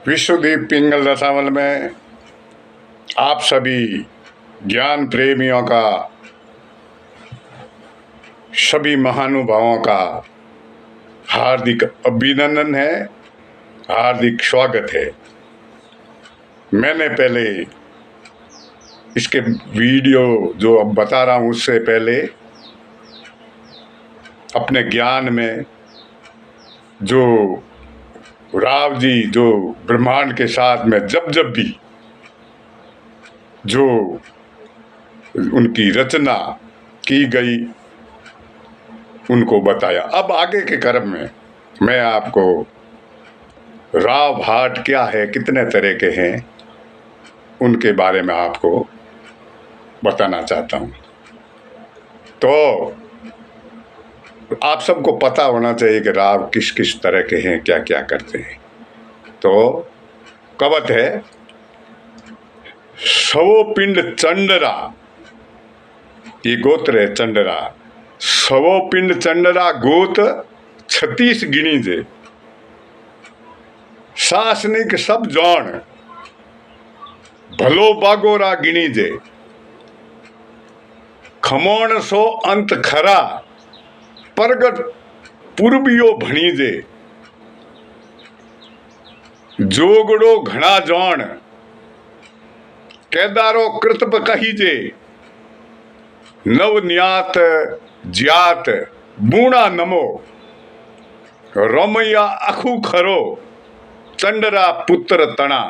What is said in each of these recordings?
विश्वदीप पिंगल रसावल में आप सभी ज्ञान प्रेमियों का, सभी महानुभावों का हार्दिक अभिनंदन है, हार्दिक स्वागत है। मैंने पहले इसके वीडियो जो अब बता रहा हूँ उससे पहले अपने ज्ञान में जो राव जी जो ब्रह्मांड के साथ में जब भी जो उनकी रचना की गई उनको बताया। अब आगे के क्रम में मैं आपको राव भाट क्या है, कितने तरह के हैं, उनके बारे में आपको बताना चाहता हूँ। तो आप सबको पता होना चाहिए कि राव किस किस तरह के हैं, क्या क्या करते हैं। तो कवत है, सवो पिंड चंडरा, ये गोत्र है चंडरा। सवो पिंड चंडरा गोत 36 गिणीजे, शासनिक सब जौन भलो बागोरा गिणीजे, खमोण सो अंत खरा परगट पूर्वियो भणीजे, जोगड़ो घना जौन केदारो कृतप कहीजे, नवन्यात ज्यात बूणा नमो, रमैया अखु खरो चंडरा पुत्र तना,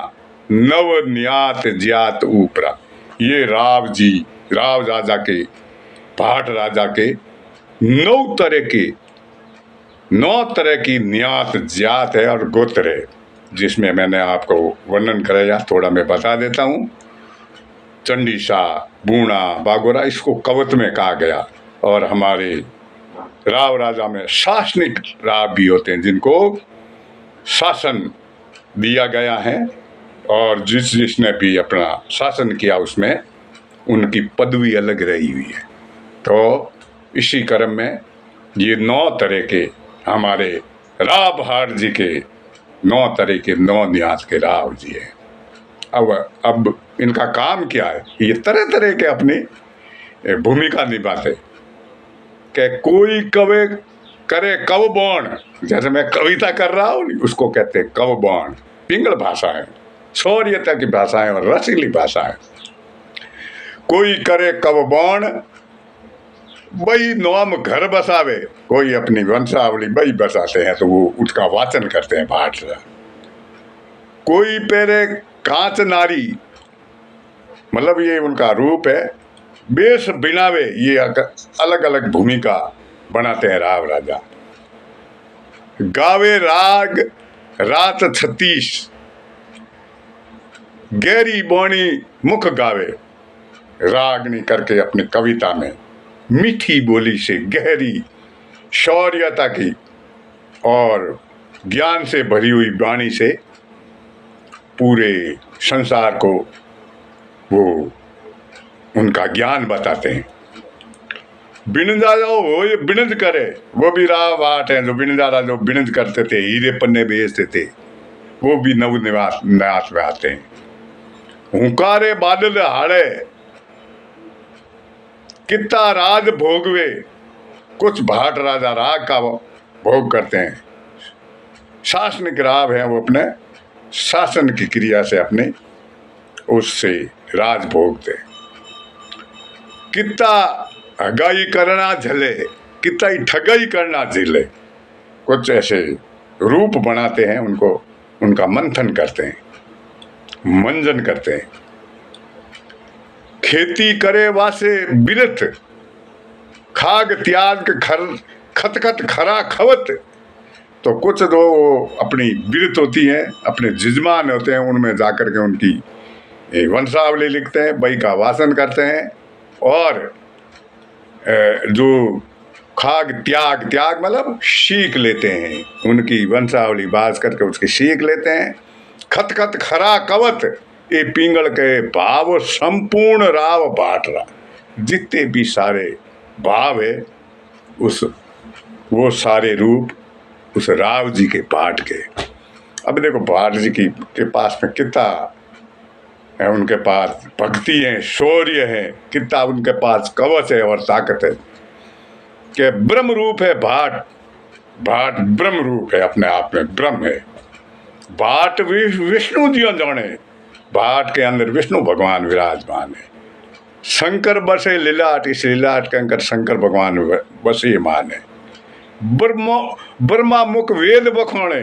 नवन्यात ज्यात ऊपरा। ये राव जी, राव राजा के, भाट राजा के 9 तरह की न्यात जात है और गोत्र है, जिसमें मैंने आपको वर्णन कराया, थोड़ा मैं बता देता हूँ। चंडीसा, बूणा, बागोरा, इसको कवत में कहा गया। और हमारे राव राजा में शासनिक राव भी होते हैं, जिनको शासन दिया गया है, और जिसने भी अपना शासन किया उसमें उनकी पदवी अलग रही हुई है। तो इसी क्रम में ये 9 तरह के हमारे राव भाट जी के 9 तरह के 9 न्यास के राव जी हैं। अब इनका काम क्या है, ये तरह तरह के अपनी भूमिका निभाते। कि कोई कवे करे कवबाण, जैसे मैं कविता कर रहा हूँ उसको कहते हैं कवबाण। पिंगल भाषा है, शौर्यता की भाषा है और रसीली भाषा है। कोई करे कवबाण बई नाम घर बसावे, कोई अपनी वंशावली बई बसाते हैं तो वो उसका वाचन करते हैं भाट से। कोई पेरे कांच नारी, मतलब ये उनका रूप है। बेस बिनावे, ये अलग अलग भूमिका बनाते हैं राव राजा। गावे राग रात 36, गहरी बोणी मुख गावे, रागनी करके अपनी कविता में मीठी बोली से, गहरी शौर्यता की और ज्ञान से भरी हुई वाणी से पूरे संसार को वो उनका ज्ञान बताते हैं। बिनजा जाओ वो ये बिनज करे, वो भी राव भाट हैं जो बिनजारा जो बिनज करते थे, हीरे पन्ने बेचते थे, वो भी नवनिवास न्यास में आते हैं। हुंकारे बादल हाड़े कितना राज भोगवे, कुछ भाट राजा राग का भोग करते हैं। शासनिक राव हैं, वो अपने शासन की क्रिया से अपने उससे राज भोगते। कितना हगाई करना झले, कितना ही ठगाई करना झेले, कुछ ऐसे रूप बनाते हैं, उनको उनका मंथन करते हैं, मंजन करते हैं। खेती करे वासे बिरत, खाग त्याग खत खत खरा खवत। तो कुछ जो अपनी बिरत होती हैं, अपने जिजमान होते हैं, उनमें जाकर के उनकी वंशावली लिखते हैं, बई का वासन करते हैं। और जो खाग त्याग, त्याग मतलब सीख लेते हैं, उनकी वंशावली बाज करके उसकी सीख लेते हैं। खत खत खरा कवत, ये पिंगल के भाव संपूर्ण राव भाट रा, जितने भी सारे भाव है वो सारे रूप उस राव जी के पाठ के। अब देखो भाट जी के पास में कितना है, उनके पास भक्ति है, शौर्य है, कितना उनके पास कवच है और ताकत है कि ब्रह्म रूप है भाट। भाट ब्रह्म रूप है, अपने आप में ब्रह्म है। भाट विष्णु जी जाने, भाट के अंदर विष्णु भगवान विराजमान है। शंकर बसे लीलाट, इस लीलाट के अंदर शंकर भगवान बसे मान है। ब्रह्मा मुख वेद बखाने,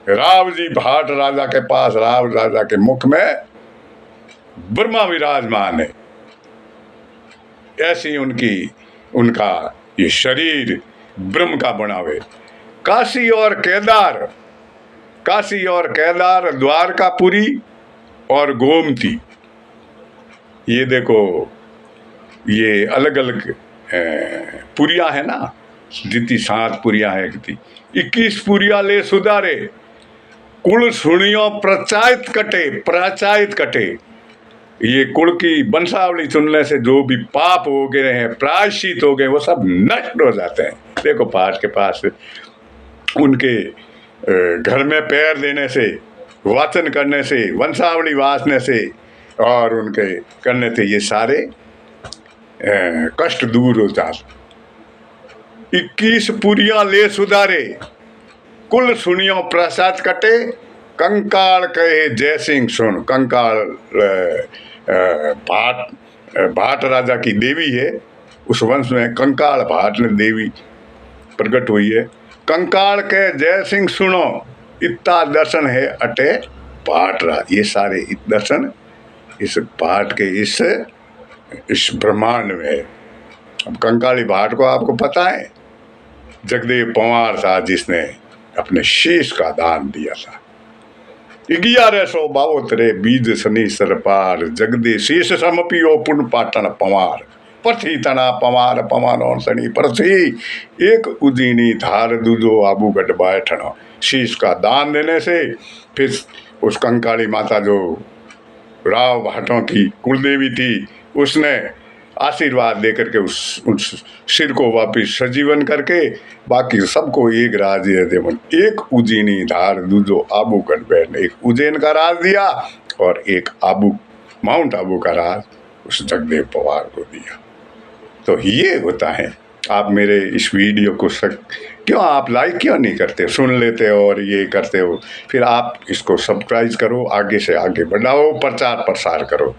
राव जी भाट राजा के पास, राव राजा के मुख में ब्रह्मा विराजमान है। ऐसी उनका ये शरीर ब्रह्म का बनावे। काशी और केदार, द्वारकापुरी और गोमती, ये देखो ये अलग अलग पुरिया है ना, जितनी 7 पुरिया है, कितनी 21 पुरिया ले सुधारे, कुल सुनियो प्राचायत कटे। ये कुल की वंशावली चुनने से जो भी पाप हो गए हैं, प्रायश्चित हो गए, वो सब नष्ट हो जाते हैं। देखो भाट के पास उनके घर में पैर देने से, वाचन करने से, वंशावली वाचने से और उनके करने से ये सारे कष्ट दूर हो जाते। 21 पुरिया ले सुधारे, कुल सुनियो प्रसाद कटे, कंकाल कहे जय सिंह सुन। कंकाल भाट राजा की देवी है, उस वंश में कंकाल भाट ने देवी प्रकट हुई है। कंकाल के जय सिंह सुनो, इतना दर्शन है अटे भाट राज। ये सारे दर्शन इस भाट के इस ब्रह्मांड में है। अब कंकाली भाट को आपको पता है, जगदेव पवार था जिसने अपने शीश का दान दिया था। 1152 बीज शनि सरपार, जगदे शीश समपियो पुण्य पाटन पवार। पथी तना पवार पवन और शनि पृथ्वी, एक उदीनी धार दूजो आबू गढ़ बैठना। शीश का दान देने से फिर उस कंकाली माता जो राव भाटों की कुलदेवी थी, उसने आशीर्वाद देकर के उस सिर को वापिस सजीवन करके बाकी सबको एक राज दिया देवन। एक उज्जैनी धार दूजो आबू कर बैठ, एक उज्जैन का राज दिया और एक माउंट आबू का राज उस जगदेव पवार को दिया। तो ये होता है। आप मेरे इस वीडियो को क्यों आप लाइक क्यों नहीं करते, सुन लेते हो और ये करते हो, फिर आप इसको सब्सक्राइब करो, आगे से आगे बढ़ाओ, प्रचार प्रसार करो।